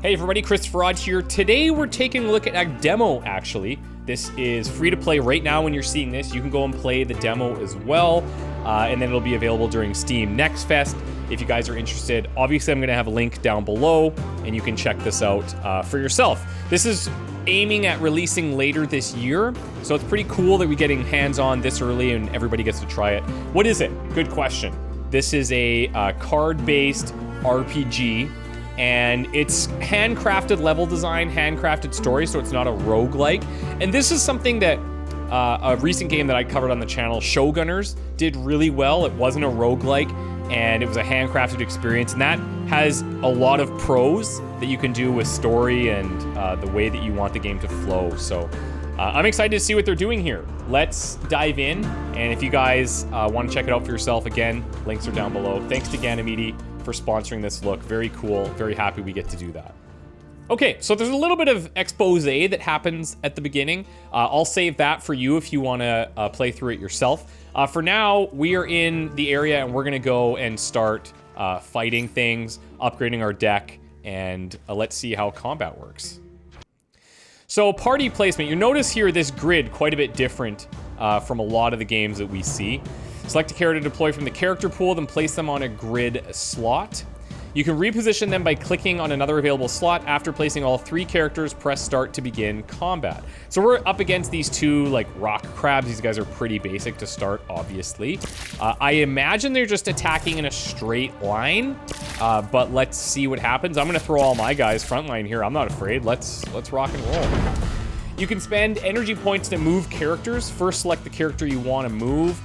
Hey everybody, ChristopherOdd here. Today we're taking a look at a demo, actually. This is free to play right now when you're seeing this. You can go and play the demo as well, and then it'll be available during Steam Next Fest if you guys are interested. Obviously, I'm going to have a link down below, and you can check this out for yourself. This is aiming at releasing later this year, so it's pretty cool that we're getting hands-on this early and everybody gets to try it. What is it? Good question. This is a card-based RPG. And it's handcrafted level design, handcrafted story, so it's not a roguelike. And this is something that a recent game that I covered on the channel, Showgunners, did really well. It wasn't a roguelike, and it was a handcrafted experience. And that has a lot of pros that you can do with story and the way that you want the game to flow. So I'm excited to see what they're doing here. Let's dive in. And if you guys want to check it out for yourself, again, links are down below. Thanks to Ganymede for sponsoring this look. Very cool. Very happy we get to do that. Okay, so there's a little bit of expose that happens at the beginning. I'll save that for you if you want to play through it yourself. For now, we are in the area and we're going to go and start fighting things, upgrading our deck, and let's see how combat works. So party placement, you notice here this grid quite a bit different from a lot of the games that we see. Select a character to deploy from the character pool, then place them on a grid slot. You can reposition them by clicking on another available slot. After placing all 3 characters, press start to begin combat. So we're up against these two like rock crabs. These guys are pretty basic to start, obviously. I imagine they're just attacking in a straight line, but let's see what happens. I'm gonna throw all my guys frontline here. I'm not afraid. Let's rock and roll. You can spend energy points to move characters. First, select the character you want to move,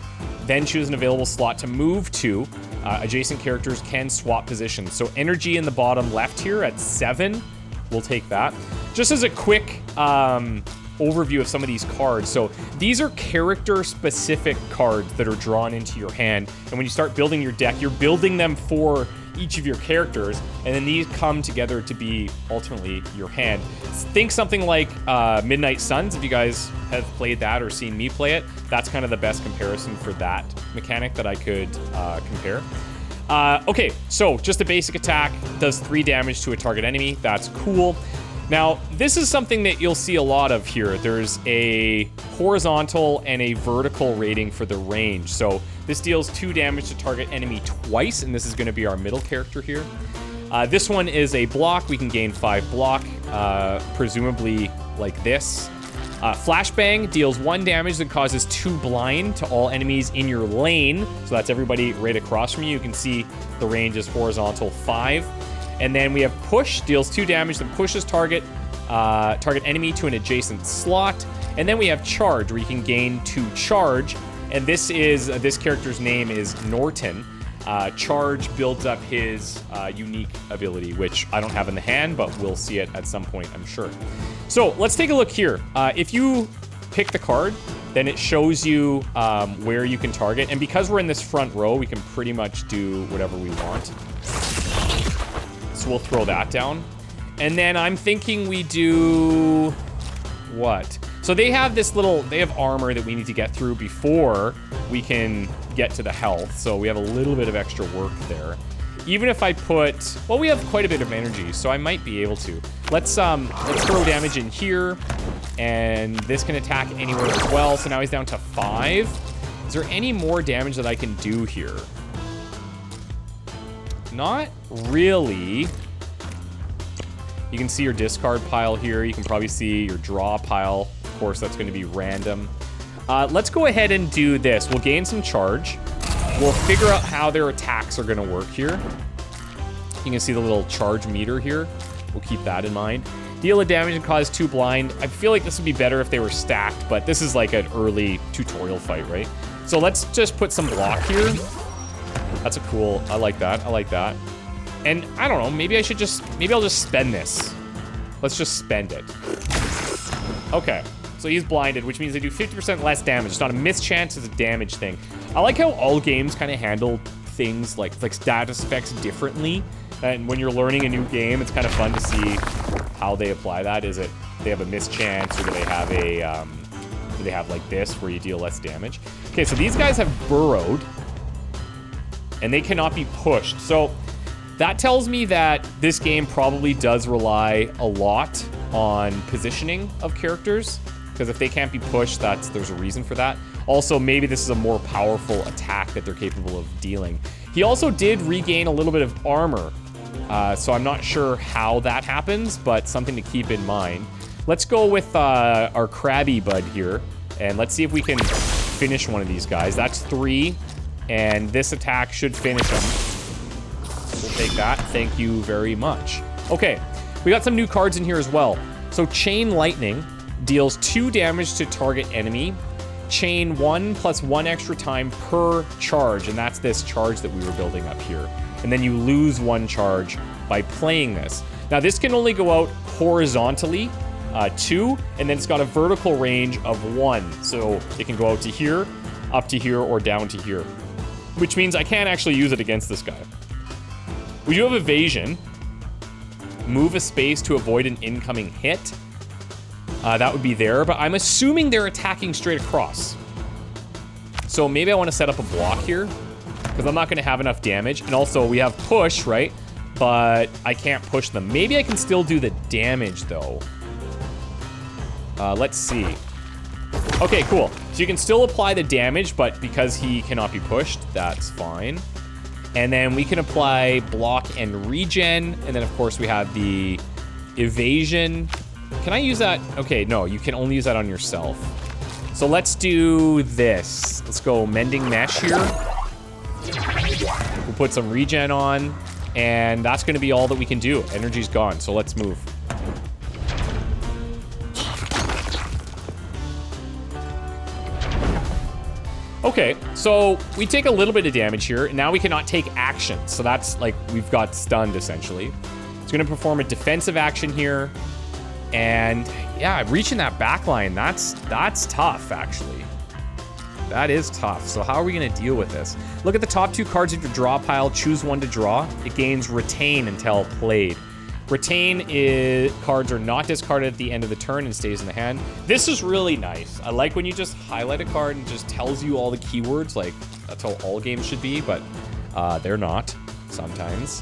then choose an available slot to move to. Adjacent characters can swap positions. So energy in the bottom left here at 7, we'll take that. Just as a quick overview of some of these cards. So these are character-specific cards that are drawn into your hand. And when you start building your deck, you're building them for each of your characters, and then these come together to be ultimately your hand. Think something like Midnight Suns, if you guys have played that or seen me play it. That's kind of the best comparison for that mechanic that I could compare. Okay, so just a basic attack, does 3 damage to a target enemy. That's cool. Now, this is something that you'll see a lot of here. There's a horizontal and a vertical rating for the range. So this deals 2 damage to target enemy twice, and this is going to be our middle character here. This one is a block. We can gain 5 block, presumably like this. Flashbang deals 1 damage that causes 2 blind to all enemies in your lane. So that's everybody right across from you. You can see the range is horizontal 5. And then we have Push, deals 2 damage that pushes target enemy to an adjacent slot. And then we have Charge, where you can gain 2 charge. And this character's name is Norton. Charge builds up his unique ability, which I don't have in the hand, but we'll see it at some point, I'm sure. So let's take a look here. If you pick the card, then it shows you where you can target. And because we're in this front row, we can pretty much do whatever we want. So we'll throw that down. And then I'm thinking we do what? So they have they have armor that we need to get through before we can get to the health. So we have a little bit of extra work there. Even if I put, well, we have quite a bit of energy, so I might be able to. Let's throw damage in here, and this can attack anywhere as well. So now he's down to 5. Is there any more damage that I can do here? Not really. You can see your discard pile here. You can probably see your draw pile. Of course, that's going to be random. Let's go ahead and do this. We'll gain some charge. We'll figure out how their attacks are going to work here. You can see the little charge meter here. We'll keep that in mind. Deal a damage and cause 2 blind. I feel like this would be better if they were stacked, but this is like an early tutorial fight, right? So let's just put some block here. That's a cool, I like that, I like that. And I don't know, maybe I'll just spend this. Let's just spend it. Okay, so he's blinded, which means they do 50% less damage. It's not a mischance, it's a damage thing. I like how all games kind of handle things like status effects differently. And when you're learning a new game, it's kind of fun to see how they apply that. Is it, they have a mischance, or do they have like this where you deal less damage? Okay, so these guys have burrowed, and they cannot be pushed. So That tells me that this game probably does rely a lot on positioning of characters, because if they can't be pushed, there's a reason for that. Also, maybe this is a more powerful attack that they're capable of dealing. He also did regain a little bit of armor, so I'm not sure how that happens, but something to keep in mind. Let's go with our Krabby Bud here, and let's see if we can finish one of these guys. That's 3, and this attack should finish him. We'll take that. Thank you very much. Okay, we got some new cards in here as well. So Chain Lightning deals 2 damage to target enemy. Chain 1 plus 1 extra time per charge, and that's this charge that we were building up here. And then you lose 1 charge by playing this. Now this can only go out horizontally, 2, and then it's got a vertical range of 1. So it can go out to here, up to here, or down to here. Which means I can't actually use it against this guy. We do have evasion. Move a space to avoid an incoming hit. That would be there, but I'm assuming they're attacking straight across. So maybe I want to set up a block here, because I'm not going to have enough damage. And also, we have push, right? But I can't push them. Maybe I can still do the damage, though. Let's see. Okay, cool. So you can still apply the damage, but because he cannot be pushed, that's fine. And then we can apply block and regen. And then, of course, we have the evasion. Can I use that? Okay, no, you can only use that on yourself. So let's do this. Let's go mending mesh here. We'll put some regen on. And that's going to be all that we can do. Energy's gone, so let's move. Okay, so we take a little bit of damage here. Now we cannot take action. So that's like we've got stunned, essentially. It's going to perform a defensive action here. And yeah, reaching that back line, that's tough, actually. That is tough. So how are we going to deal with this? Look at the top 2 cards of your draw pile. Choose one to draw. It gains retain until played. Retain cards are not discarded at the end of the turn and stays in the hand. This is really nice. I like when you just highlight a card and just tells you all the keywords. Like, that's how all games should be, but they're not sometimes.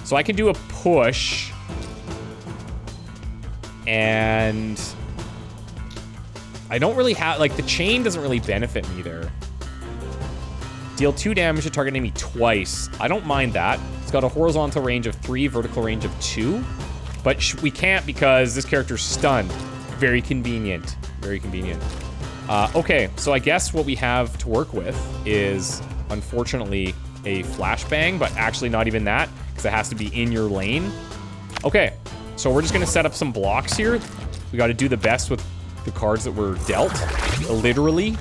So I can do a push. And I don't really have, like, the chain doesn't really benefit me there. Deal 2 damage to target enemy twice. I don't mind that. It's got a horizontal range of 3, vertical range of 2. But we can't because this character's stunned. Very convenient. Very convenient. Okay, so I guess what we have to work with is, unfortunately, a flashbang, but actually not even that, because it has to be in your lane. Okay, so we're just going to set up some blocks here. We got to do the best with the cards that were dealt, literally.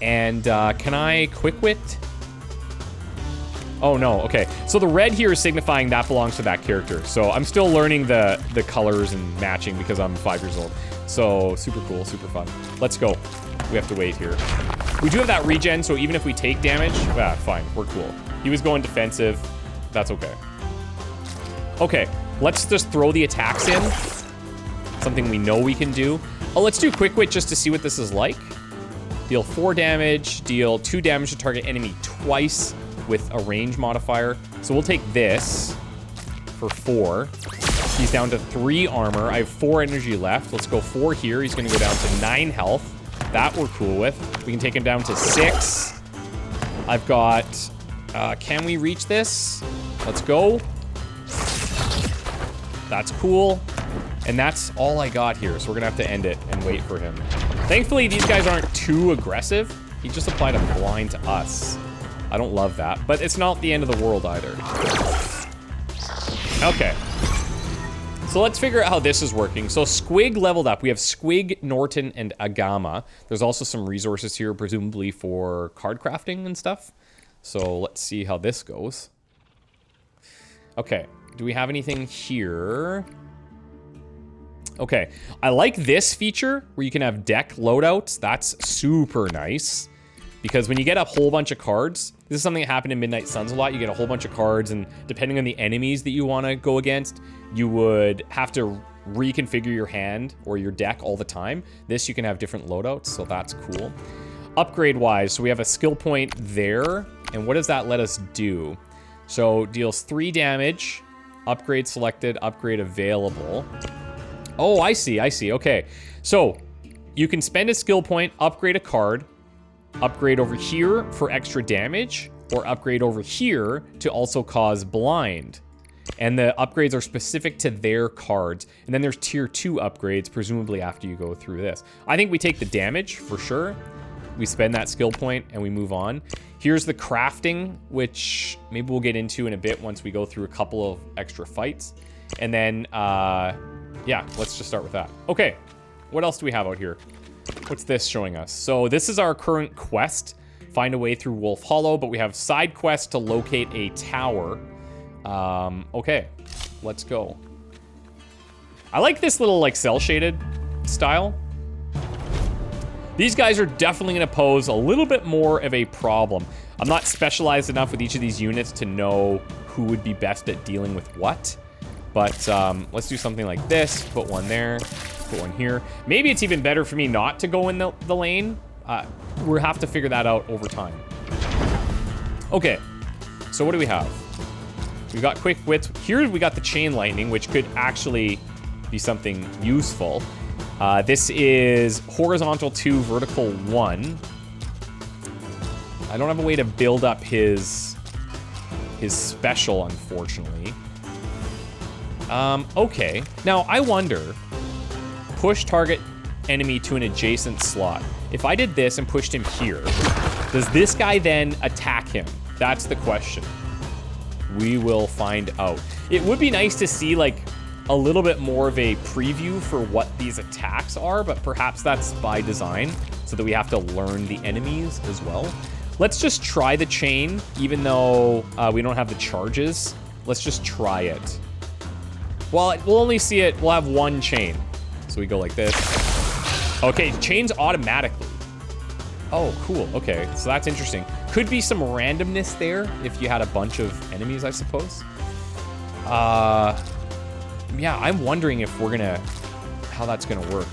And can I quick wit? Oh no, okay. So the red here is signifying that belongs to that character. So I'm still learning the colors and matching because I'm 5 years old. So super cool, super fun. Let's go. We have to wait here. We do have that regen, so even if we take damage, fine, we're cool. He was going defensive. That's okay. Okay, let's just throw the attacks in. Something we know we can do. Oh, let's do quick wit just to see what this is like. Deal 4 damage, deal 2 damage to target enemy twice with a range modifier. So we'll take this for 4. He's down to 3 armor. I have 4 energy left. Let's go 4 here. He's going to go down to 9 health. That we're cool with. We can take him down to 6. I've got... can we reach this? Let's go. That's cool. And that's all I got here. So we're going to have to end it and wait for him. Thankfully, these guys aren't too aggressive. He just applied a blind to us. I don't love that, but it's not the end of the world either. Okay. So let's figure out how this is working. So Squig leveled up. We have Squig, Norton, and Agama. There's also some resources here, presumably for card crafting and stuff. So let's see how this goes. Okay. Do we have anything here? Okay. I like this feature where you can have deck loadouts. That's super nice. Because when you get a whole bunch of cards, this is something that happened in Midnight Suns a lot. You get a whole bunch of cards, and depending on the enemies that you want to go against, you would have to reconfigure your hand or your deck all the time. This, you can have different loadouts, so that's cool. Upgrade-wise, so we have a skill point there, and what does that let us do? So deals 3 damage. Upgrade selected, upgrade available. Oh, I see, okay. So you can spend a skill point, upgrade a card, upgrade over here for extra damage, or upgrade over here to also cause blind. And the upgrades are specific to their cards. And then there's tier 2 upgrades, presumably after you go through this. I think we take the damage for sure. We spend that skill point and we move on. Here's the crafting, which maybe we'll get into in a bit once we go through a couple of extra fights. And then, yeah, let's just start with that. Okay, what else do we have out here? What's this showing us? So this is our current quest. Find a way through Wolf Hollow, but we have side quests to locate a tower. Okay, let's go. I like this little like cell shaded style. These guys are definitely gonna pose a little bit more of a problem. I'm not specialized enough with each of these units to know who would be best at dealing with what. But let's do something like this. Put one there, put one here. Maybe it's even better for me not to go in the lane. We'll have to figure that out over time. Okay, so what do we have? We got quick wits. Here we got the chain lightning, which could actually be something useful. This is horizontal 2, vertical 1. I don't have a way to build up his special, unfortunately. Okay. Now, I wonder, push target enemy to an adjacent slot. If I did this and pushed him here, does this guy then attack him? That's the question. We will find out. It would be nice to see, like, a little bit more of a preview for what these attacks are, but perhaps that's by design so that we have to learn the enemies as well. Let's just try the chain, even though we don't have the charges. Let's just try it. Well, we'll only see it, we'll have one chain. So we go like this. Okay, chains automatically. Oh, cool, okay, so that's interesting. Could be some randomness there if you had a bunch of enemies, I suppose. Yeah, I'm wondering if we're gonna, how that's gonna work.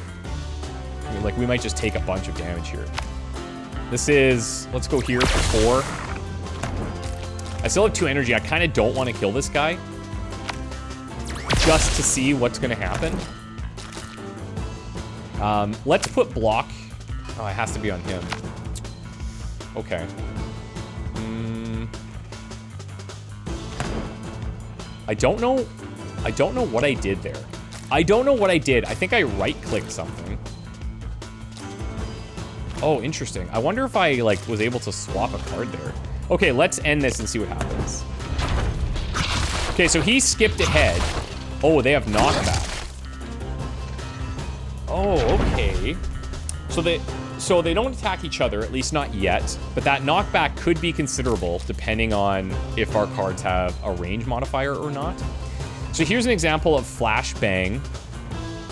I mean, like, we might just take a bunch of damage here. This is, let's go here for 4. I still have 2 energy. I kind of don't want to kill this guy. Just to see what's gonna happen. Let's put block. Oh, it has to be on him. Okay. I don't know what I did there. I don't know what I did. I think I right-clicked something. Oh, interesting. I wonder if I, like, was able to swap a card there. Okay, let's end this and see what happens. Okay, so he skipped ahead. Oh, they have knockback. Oh, okay. So they don't attack each other, at least not yet. But that knockback could be considerable, depending on if our cards have a range modifier or not. So here's an example of flashbang,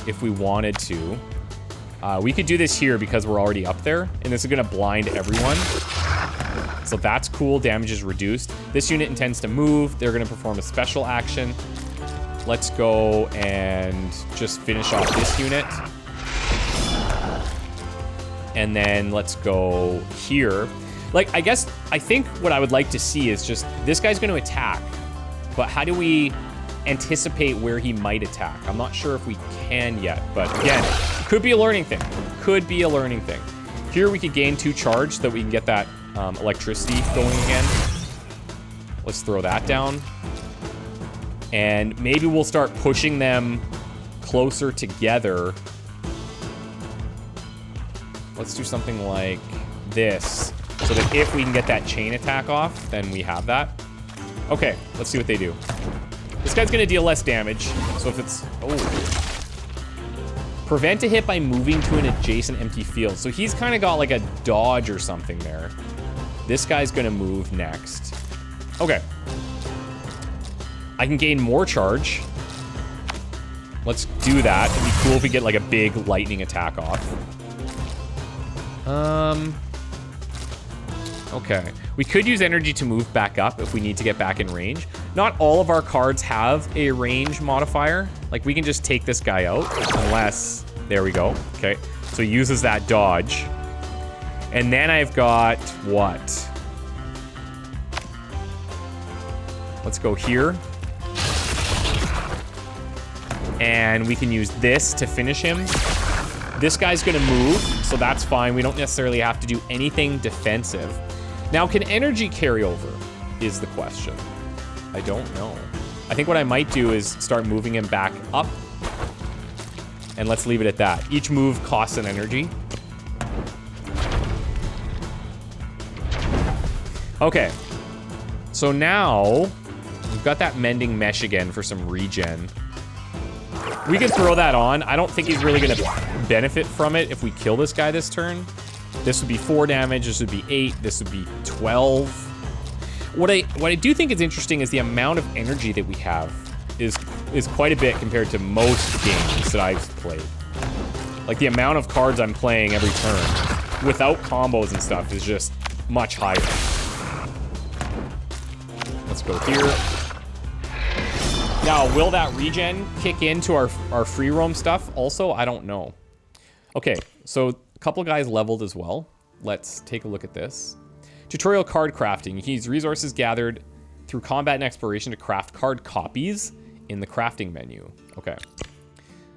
if we wanted to. We could do this here because we're already up there, and this is gonna blind everyone. So that's cool, damage is reduced. This unit intends to move. They're gonna perform a special action. Let's go and just finish off this unit. And then let's go here. Like, I think what I would like to see is just, this guy's gonna attack, but how do we anticipate where he might attack? I'm not sure if we can yet, but again, could be a learning thing. Could be a learning thing. Here we could gain 2 charge so that we can get that electricity going again. Let's throw that down. And maybe we'll start pushing them closer together. Let's do something like this, so that if we can get that chain attack off, then we have that. Okay, let's see what they do. This guy's gonna deal less damage, so if it's, oh. Prevent a hit by moving to an adjacent empty field. So he's kind of got like a dodge or something there. This guy's gonna move next. Okay. I can gain more charge. Let's do that. It'd be cool if we get like a big lightning attack off. Okay. We could use energy to move back up if we need to get back in range. Not all of our cards have a range modifier. Like, we can just take this guy out unless, there we go. Okay. So he uses that dodge. And then I've got what? Let's go here. And we can use this to finish him. This guy's gonna move, so that's fine. We don't necessarily have to do anything defensive. Now, can energy carry over is the question. I don't know. I think what I might do is start moving him back up. And let's leave it at that. Each move costs an energy. Okay. So now, we've got that mending mesh again for some regen. We can throw that on. I don't think he's really gonna benefit from it if we kill this guy this turn. This would be 4 damage, this would be 8, this would be 12. What I do think is interesting is the amount of energy that we have is quite a bit compared to most games that I've played. Like the amount of cards I'm playing every turn without combos and stuff is just much higher. Let's go here. Now, will that regen kick into our free roam stuff also? I don't know. Okay, so a couple guys leveled as well. Let's take a look at this. Tutorial card crafting. You use resources gathered through combat and exploration to craft card copies in the crafting menu. Okay.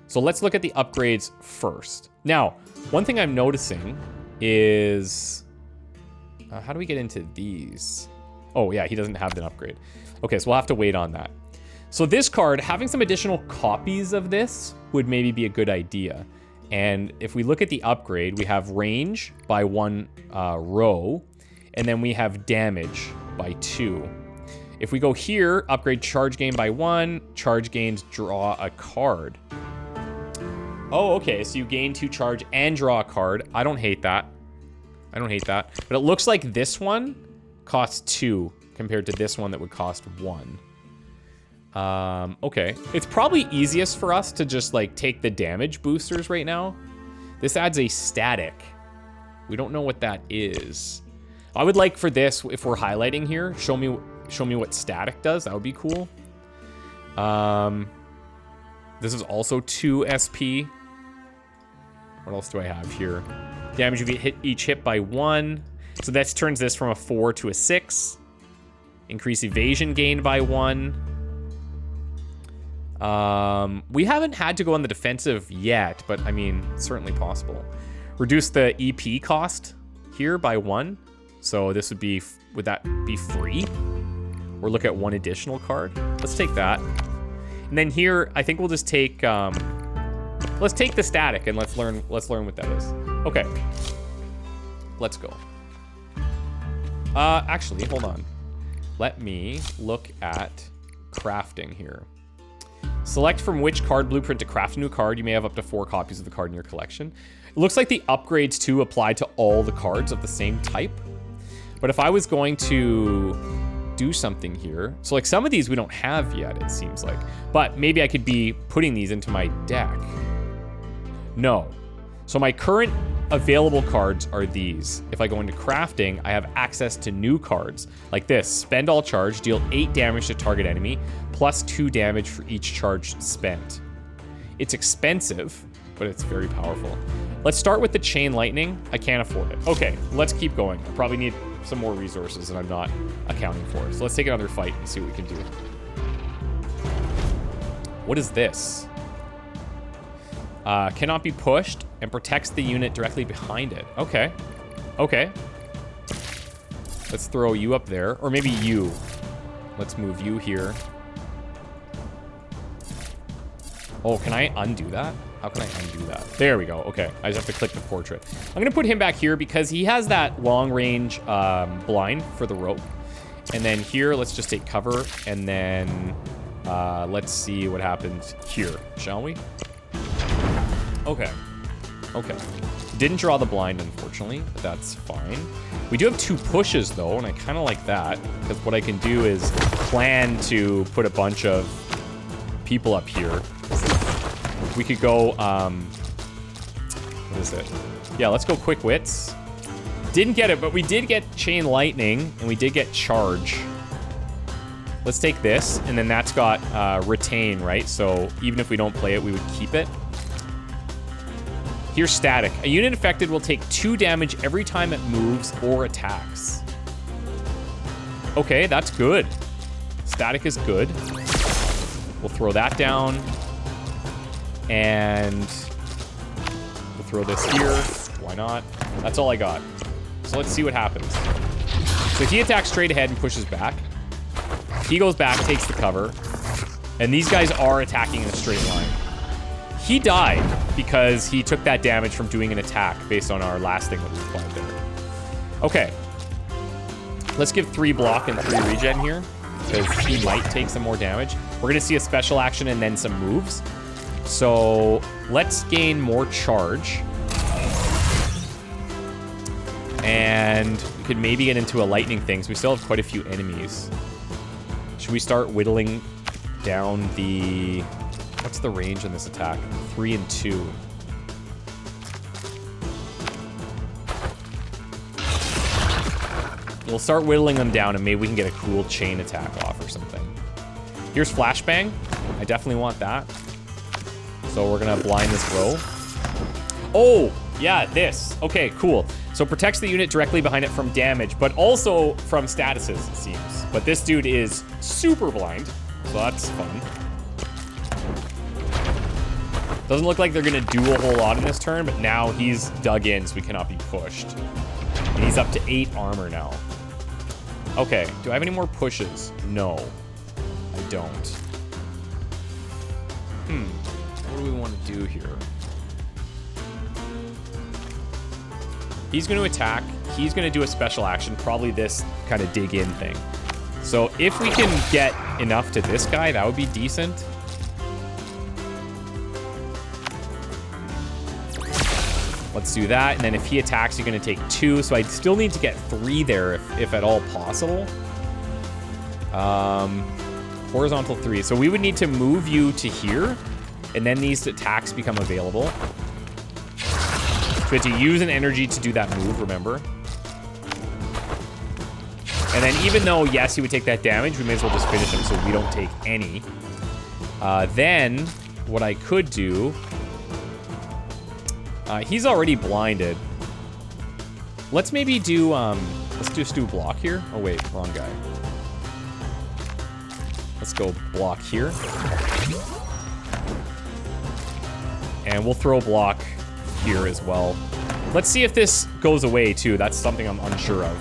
So let's look at the upgrades first. Now, one thing I'm noticing is... how do we get into these? Oh, yeah, he doesn't have an upgrade. Okay, so we'll have to wait on that. So this card, having some additional copies of this would maybe be a good idea. And if we look at the upgrade, we have range by 1 row, and then we have damage by 2. If we go here, upgrade charge gain by 1, charge gains draw a card. Oh, okay, so you gain 2 charge and draw a card. I don't hate that. I don't hate that. But it looks like this one costs 2 compared to this one that would cost 1. Okay. It's probably easiest for us to just like take the damage boosters right now. This adds a static. We don't know what that is. I would like for this, if we're highlighting here, show me what static does. That would be cool. This is also 2 SP. What else do I have here? Damage if you hit each hit by 1. So that turns this from a 4 to a 6. Increase evasion gained by 1. We haven't had to go on the defensive yet, but I mean, it's certainly possible. Reduce the EP cost here by 1. So this would be, would that be free? Or look at 1 additional card? Let's take that. And then here, I think we'll just take, let's take the static and let's learn what that is. Okay. Let's go. Actually, hold on. Let me look at crafting here. Select from which card blueprint to craft a new card. You may have up to 4 copies of the card in your collection. It looks like the upgrades too apply to all the cards of the same type. But if I was going to do something here, so like some of these we don't have yet, it seems like. But maybe I could be putting these into my deck. No. So my current available cards are these. If I go into crafting, I have access to new cards like this. Spend all charge, deal 8 damage to target enemy, plus 2 damage for each charge spent. It's expensive, but it's very powerful. Let's start with the chain lightning. I can't afford it. Okay, let's keep going. I probably need some more resources that I'm not accounting for. So let's take another fight and see what we can do. What is this? Cannot be pushed and protects the unit directly behind it. Okay. Okay. Let's throw you up there. Or maybe you. Let's move you here. Oh, can I undo that? How can I undo that? There we go. Okay. I just have to click the portrait. I'm going to put him back here because he has that long range blind for the rope. And then here, let's just take cover. And then let's see what happens here, shall we? Okay. Okay. Didn't draw the blind, unfortunately, but that's fine. We do have 2 pushes, though, and I kind of like that, because what I can do is plan to put a bunch of people up here. We could go, what is it? Yeah, let's go quick wits. Didn't get it, but we did get chain lightning, and we did get charge. Let's take this, and then that's got retain, right? So even if we don't play it, we would keep it. Here's static. A unit affected will take 2 damage every time it moves or attacks. Okay, that's good. static is good. We'll throw that down. And we'll throw this here. Why not? That's all I got. So let's see what happens. So he attacks straight ahead and pushes back. He goes back, takes the cover. And these guys are attacking in a straight line. He died because he took that damage from doing an attack based on our last thing that we applied there. Okay. Let's give 3 block and 3 regen here, because he might take some more damage. We're gonna see a special action and then some moves. So let's gain more charge. And we could maybe get into a lightning thing, so we still have quite a few enemies. Should we start whittling down the... What's the range on this attack? 3 and 2. We'll start whittling them down and maybe we can get a cool chain attack off or something. Here's Flashbang. I definitely want that. So we're gonna blind this row. Oh, yeah, this. Okay, cool. So protects the unit directly behind it from damage, but also from statuses, it seems. But this dude is super blind, so that's fun. Doesn't look like they're gonna do a whole lot in this turn, but now he's dug in, so we cannot be pushed. And he's up to 8 armor now. Okay, do I have any more pushes? No, I don't. What do we want to do here? He's going to attack. He's going to do a special action, probably this kind of dig in thing. So if we can get enough to this guy, that would be decent. Let's do that. And then if he attacks, you're going to take 2. So I still need to get 3 there if at all possible. Horizontal 3. So we would need to move you to here. And then these attacks become available. So we have to use an energy to do that move, remember? And then even though, yes, he would take that damage, we may as well just finish him so we don't take any. Then, what I could do... he's already blinded. Let's maybe do, let's just do block here. Oh wait, wrong guy. Let's go block here. And we'll throw block here as well. Let's see if this goes away too. That's something I'm unsure of.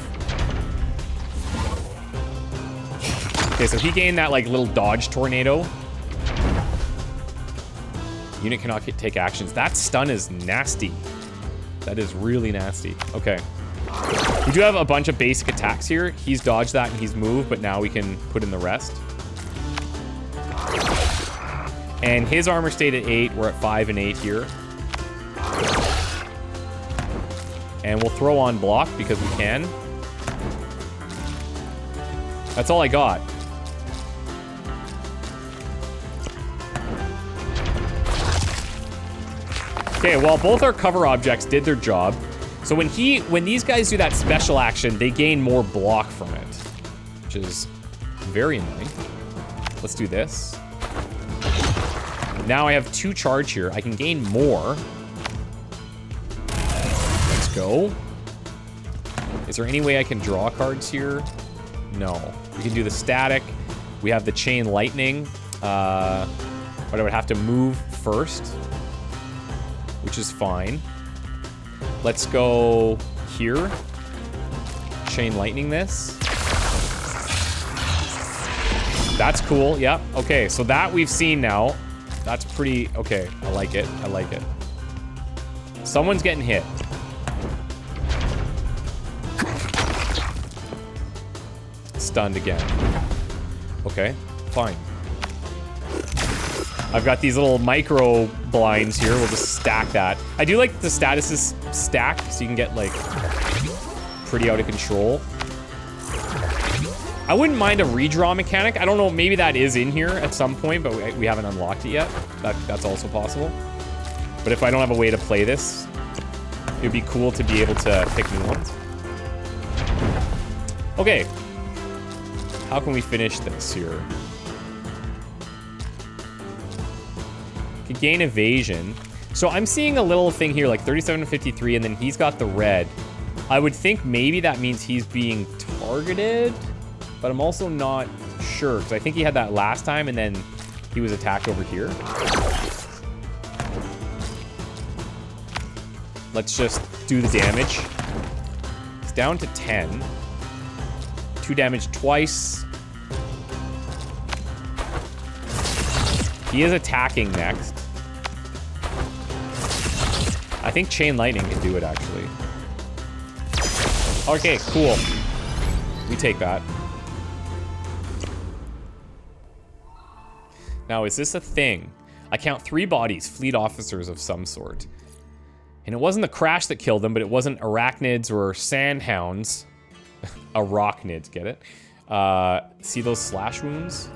Okay, so he gained that like little dodge tornado. Unit cannot take actions. That stun is nasty. That is really nasty. Okay. We do have a bunch of basic attacks here. He's dodged that and he's moved, but now we can put in the rest. And his armor stayed at 8. We're at 5 and 8 here. And we'll throw on block because we can. That's all I got. Okay, well, both our cover objects did their job. So when these guys do that special action, they gain more block from it, which is very annoying. Let's do this. Now I have 2 charge here. I can gain more. Let's go. Is there any way I can draw cards here? No. We can do the static. We have the chain lightning. But I would have to move first, which is fine. Let's go here. Chain lightning this. That's cool. Yep. Okay, so that we've seen now. That's pretty... Okay, I like it. I like it. Someone's getting hit. Stunned again. Okay, fine. I've got these little micro blinds here. We'll just stack that. I do like the statuses stack, so you can get, like, pretty out of control. I wouldn't mind a redraw mechanic. I don't know, maybe that is in here at some point, but we haven't unlocked it yet. That's also possible. But if I don't have a way to play this, it would be cool to be able to pick new ones. Okay. How can we finish this here? Could gain evasion. So I'm seeing a little thing here, like 37 to 53, and then he's got the red. I would think maybe that means he's being targeted, but I'm also not sure, because I think he had that last time, and then he was attacked over here. Let's just do the damage. It's down to 10. 2 damage twice. He is attacking next. I think Chain Lightning can do it, actually. Okay, cool. We take that. Now, is this a thing? I count 3 bodies, fleet officers of some sort. And it wasn't the crash that killed them, but it wasn't arachnids or sandhounds. Arachnids, get it? See those slash wounds?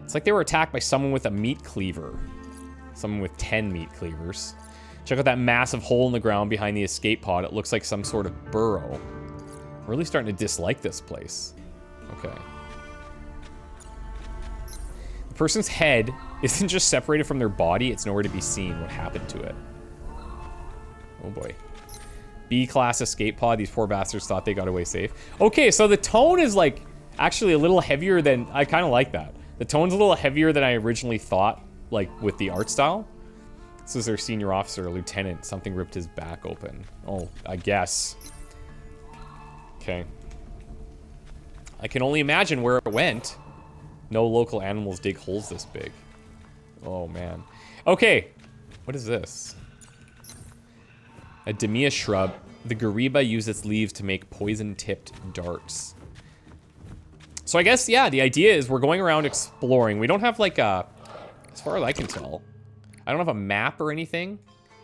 It's like they were attacked by someone with a meat cleaver. Someone with 10 meat cleavers. Check out that massive hole in the ground behind the escape pod. It looks like some sort of burrow. I'm really starting to dislike this place. Okay. The person's head isn't just separated from their body, it's nowhere to be seen. What happened to it? Oh boy. B-class escape pod. These poor bastards thought they got away safe. Okay, so the tone is like actually a little heavier than... I kind of like that. The tone's a little heavier than I originally thought, like with the art style. This is their senior officer, lieutenant. Something ripped his back open. Oh, I guess. Okay. I can only imagine where it went. No local animals dig holes this big. Oh, man. Okay. What is this? A Demia shrub. The Gariba use its leaves to make poison-tipped darts. So I guess, yeah, the idea is we're going around exploring. We don't have like a... As far as I can tell, I don't have a map or anything.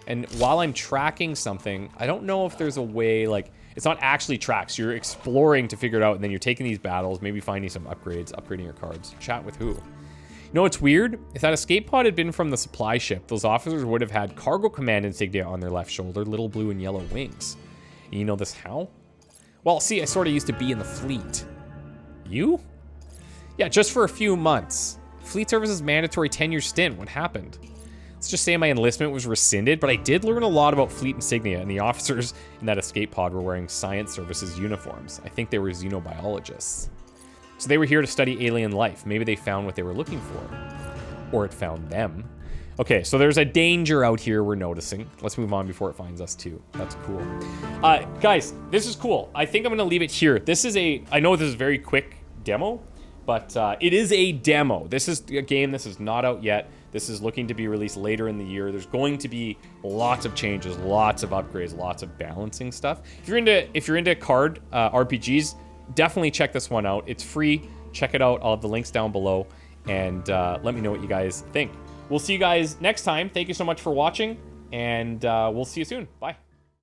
And while I'm tracking something, I don't know if there's a way, like... It's not actually tracks. You're exploring to figure it out, and then you're taking these battles, maybe finding some upgrades, upgrading your cards. Chat with who? You know what's weird? If that escape pod had been from the supply ship, those officers would have had cargo command insignia on their left shoulder, little blue and yellow wings. And you know this how? Well, see, I sort of used to be in the fleet. You? Yeah, just for a few months. Fleet service is mandatory 10-year stint. What happened? Let's just say my enlistment was rescinded, but I did learn a lot about fleet insignia, and the officers in that escape pod were wearing science services uniforms. I think they were xenobiologists. So they were here to study alien life. Maybe they found what they were looking for. Or it found them. Okay, so there's a danger out here we're noticing. Let's move on before it finds us too. That's cool. Guys, this is cool. I think I'm gonna leave it here. This is I know this is a very quick demo, but it is a demo. This is a game, this is not out yet. This is looking to be released later in the year. There's going to be lots of changes, lots of upgrades, lots of balancing stuff. If you're into card RPGs, definitely check this one out. It's free. Check it out. I'll have the links down below, and let me know what you guys think. We'll see you guys next time. Thank you so much for watching, and we'll see you soon. Bye.